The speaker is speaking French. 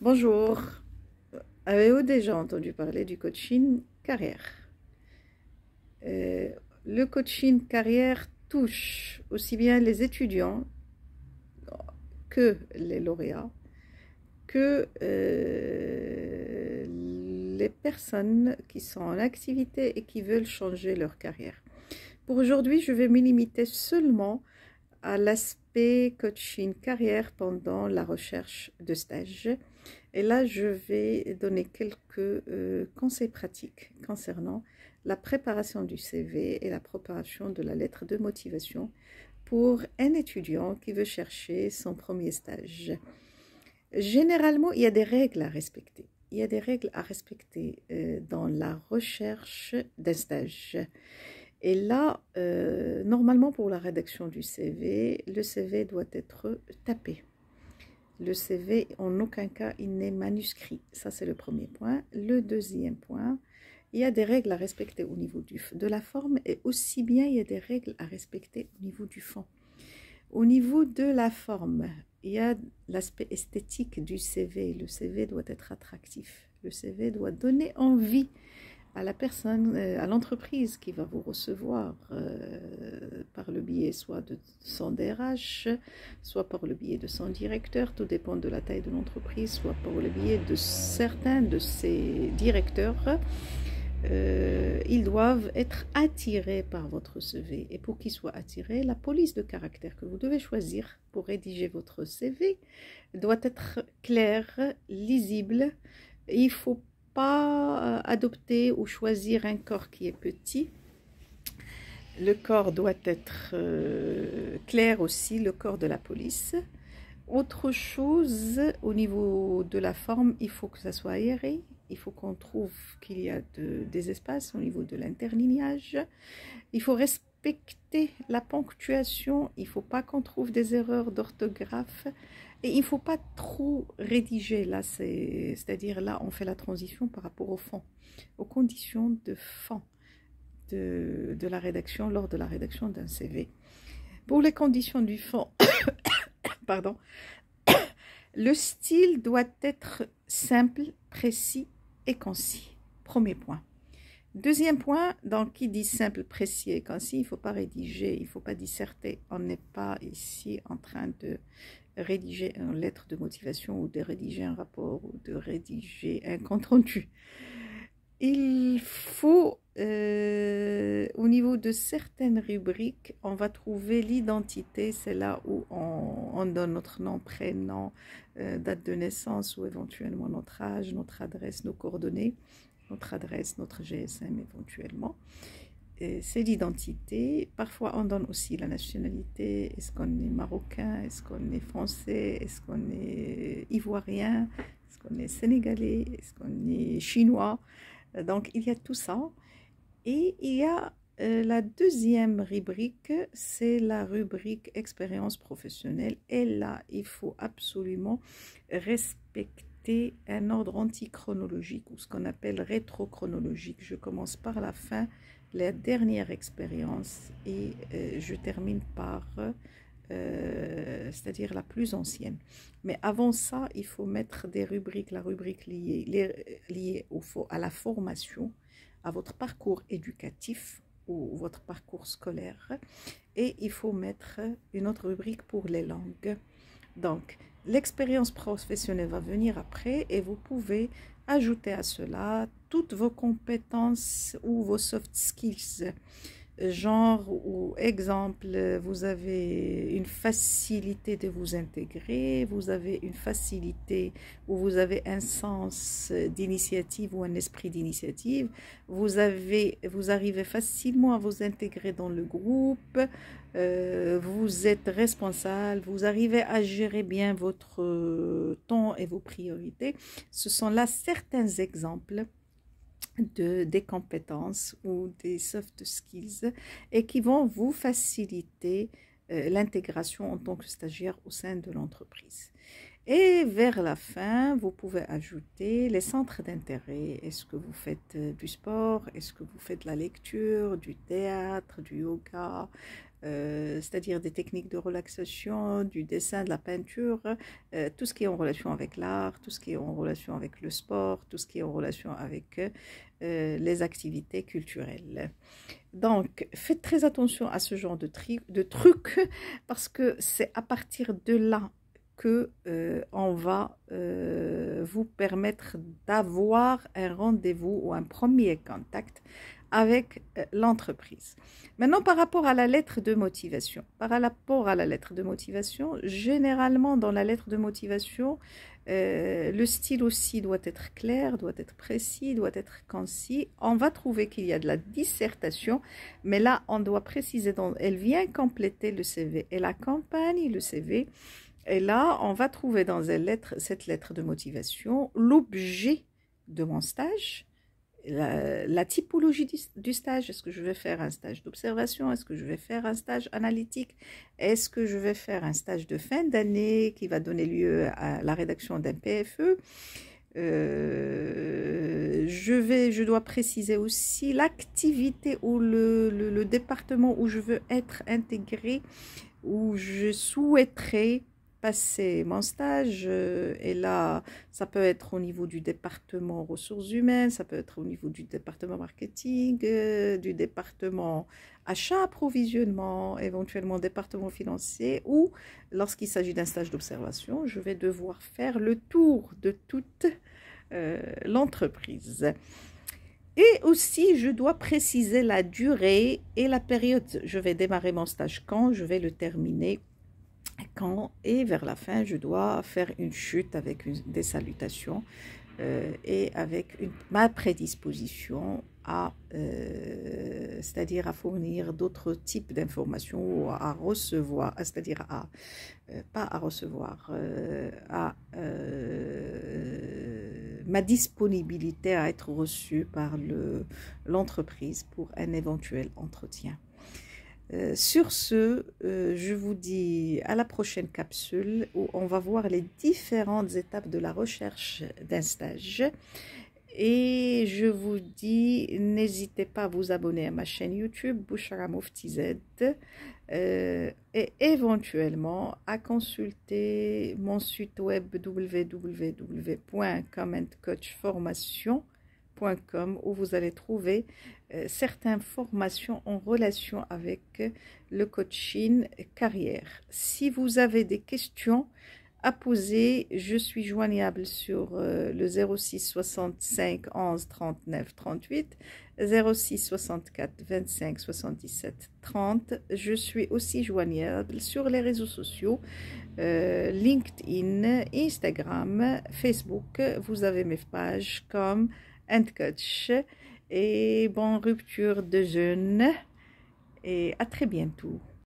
Bonjour. Avez-vous déjà entendu parler du coaching carrière? Euh, le coaching carrière touche aussi bien les étudiants que les lauréats, que les personnes qui sont en activité et qui veulent changer leur carrière. Pour aujourd'hui, je vais me limiter seulement à l'aspect coaching carrière pendant la recherche de stage. Et là, je vais donner quelques conseils pratiques concernant la préparation du CV et la préparation de la lettre de motivation pour un étudiant qui veut chercher son premier stage. Généralement, il y a des règles à respecter. Il y a des règles à respecter dans la recherche d'un stage. Et là, normalement, pour la rédaction du CV, le CV doit être tapé. Le CV, en aucun cas, il n'est manuscrit. Ça, c'est le premier point. Le deuxième point, il y a des règles à respecter au niveau de la forme et aussi bien il y a des règles à respecter au niveau du fond. Au niveau de la forme, il y a l'aspect esthétique du CV. Le CV doit être attractif. Le CV doit donner envie à la personne, à l'entreprise qui va vous recevoir par le biais soit de son DRH, soit par le biais de son directeur, tout dépend de la taille de l'entreprise, soit par le biais de certains de ses directeurs. Ils doivent être attirés par votre CV. Et pour qu'ils soient attirés, la police de caractère que vous devez choisir pour rédiger votre CV doit être claire, lisible. Il faut pas adopter ou choisir un corps qui est petit. Le corps doit être clair aussi, le corps de la police. Autre chose, au niveau de la forme, il faut que ça soit aéré. Il faut qu'on trouve qu'il y a des espaces au niveau de l'interlignage. Il faut respecter la ponctuation. Il ne faut pas qu'on trouve des erreurs d'orthographe. Et il ne faut pas trop rédiger. Là, c'est-à-dire là, on fait la transition par rapport au fond, aux conditions de fond de la rédaction lors de la rédaction d'un CV. Pour les conditions du fond, pardon, le style doit être simple, précis et concis. Premier point. Deuxième point, donc qui dit simple, précis et concis, il ne faut pas rédiger, il ne faut pas disserter. On n'est pas ici en train de rédiger une lettre de motivation ou de rédiger un rapport ou de rédiger un compte-rendu. Il faut, au niveau de certaines rubriques, on va trouver l'identité, c'est là où on donne notre nom, prénom, date de naissance ou éventuellement notre âge, notre adresse, nos coordonnées, notre adresse, notre GSM éventuellement. C'est l'identité. Parfois, on donne aussi la nationalité. Est-ce qu'on est marocain? Est-ce qu'on est français? Est-ce qu'on est ivoirien? Est-ce qu'on est sénégalais? Est-ce qu'on est chinois? Donc, il y a tout ça. Et il y a la deuxième rubrique, c'est la rubrique expérience professionnelle. Et là, il faut absolument respecter un ordre antichronologique ou ce qu'on appelle rétrochronologique. Je commence par la fin, la dernière expérience et je termine par c'est-à-dire la plus ancienne. Mais avant ça, il faut mettre des rubriques, la rubrique liée à la formation, à votre parcours éducatif ou votre parcours scolaire. Et il faut mettre une autre rubrique pour les langues. Donc, l'expérience professionnelle va venir après et vous pouvez ajouter à cela toutes vos compétences ou vos soft skills. Genre ou exemple, vous avez une facilité de vous intégrer, vous avez une facilité ou vous avez un sens d'initiative ou un esprit d'initiative, vous arrivez facilement à vous intégrer dans le groupe, vous êtes responsable, vous arrivez à gérer bien votre temps et vos priorités. Ce sont là certains exemples des compétences ou des soft skills et qui vont vous faciliter l'intégration en tant que stagiaire au sein de l'entreprise. Et vers la fin, vous pouvez ajouter les centres d'intérêt. Est-ce que vous faites du sport? Est-ce que vous faites de la lecture, du théâtre, du yoga? c'est-à-dire des techniques de relaxation, du dessin, de la peinture, tout ce qui est en relation avec l'art, tout ce qui est en relation avec le sport, tout ce qui est en relation avec les activités culturelles. Donc, faites très attention à ce genre de trucs parce que c'est à partir de là que on va vous permettre d'avoir un rendez-vous ou un premier contact avec l'entreprise. Maintenant, par rapport à la lettre de motivation. Généralement, dans la lettre de motivation, le style aussi doit être clair, doit être précis, doit être concis. On va trouver qu'il y a de la dissertation, mais là, on doit préciser, elle vient compléter le CV. Elle accompagne le CV. Et là, on va trouver dans cette lettre de motivation l'objet de mon stage, la typologie du stage. Est-ce que je vais faire un stage d'observation? Est-ce que je vais faire un stage analytique? Est-ce que je vais faire un stage de fin d'année qui va donner lieu à la rédaction d'un PFE? Je dois préciser aussi l'activité ou le département où je veux être intégré, où je souhaiterais passer mon stage. Et là, ça peut être au niveau du département ressources humaines, ça peut être au niveau du département marketing, du département achat, approvisionnement, éventuellement département financier, ou lorsqu'il s'agit d'un stage d'observation, je vais devoir faire le tour de toute l'entreprise. Et aussi, je dois préciser la durée et la période. Je vais démarrer mon stage quand, je vais le terminer quand, et vers la fin, je dois faire une chute avec des salutations et avec ma prédisposition à, c'est-à-dire à fournir d'autres types d'informations, à recevoir, c'est-à-dire à, pas à recevoir, ma disponibilité à être reçue par l'entreprise pour un éventuel entretien. Sur ce, je vous dis à la prochaine capsule où on va voir les différentes étapes de la recherche d'un stage. Et je vous dis, n'hésitez pas à vous abonner à ma chaîne YouTube, Bouchra Mofti Z, et éventuellement à consulter mon site web www.commentcoachformation.com où vous allez trouver certaines formations en relation avec le coaching carrière. Si vous avez des questions à poser, je suis joignable sur le 06 65 11 39 38, 06 64 25 77 30. Je suis aussi joignable sur les réseaux sociaux, LinkedIn, Instagram, Facebook. Vous avez mes pages comme Coach. Et bonne rupture de jeûne et à très bientôt.